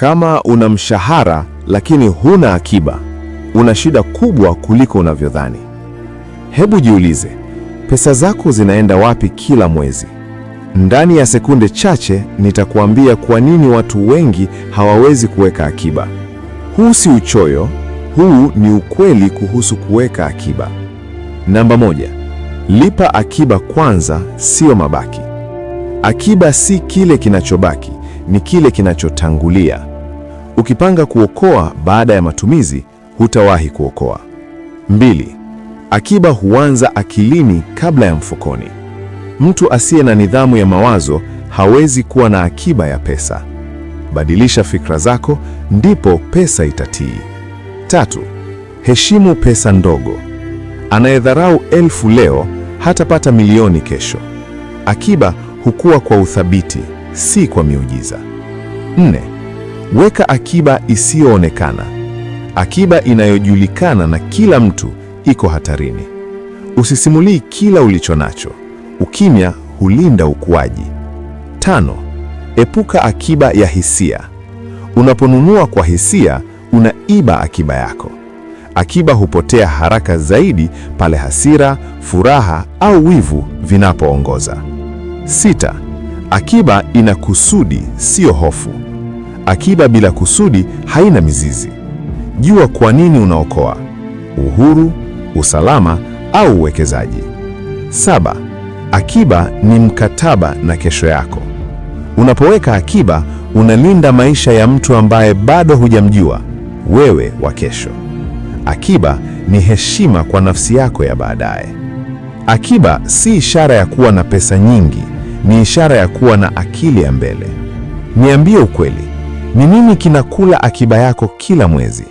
Kama una mshahara lakini huna akiba, una shida kubwa kuliko unavyodhani. Hebu jiulize, pesa zako zinaenda wapi kila mwezi? Ndani ya sekunde chache nitakuambia kwa nini watu wengi hawawezi kuweka akiba. Huu si uchoyo, huu ni ukweli kuhusu kuweka akiba. Namba 1, lipa akiba kwanza, sio mabaki. Akiba si kile kinachobaki, ni kile kinachotangulia. Ukipanga kuokoa baada ya matumizi, hutawahi kuokoa. 2, akiba huanza akilini kabla ya mfukoni. Mtu asiye na nidhamu ya mawazo hawezi kuwa na akiba ya pesa. Badilisha fikra zako, ndipo pesa itatii. 3, heshimu pesa ndogo. Anayedharau 1000 leo hatapata milioni kesho. Akiba hukua kwa uthabiti, si kwa miujiza. 4, weka akiba isiyoonekana. Akiba inayojulikana na kila mtu iko hatarini. Usisimulii kila ulicho nacho. Ukimya hulinda ukuaji. 5, epuka akiba ya hisia. Unaponunua kwa hisia, unaiba akiba yako. Akiba hupotea haraka zaidi pale hasira, furaha au wivu vinapoongoza. 6, akiba ina kusudi, sio hofu. Akiba bila kusudi haina mizizi. Jua kwa nini unaokoa: uhuru, usalama au uwekezaji. 7, akiba ni mkataba na kesho yako. Unapoweka akiba, unalinda maisha ya mtu ambaye bado hujamjua, wewe wa kesho. Akiba ni heshima kwa nafsi yako ya baadaye. Akiba si ishara ya kuwa na pesa nyingi, ni ishara ya kuwa na akili ya mbele. Niambie ukweli, ni nini kinakula akiba yako kila mwezi?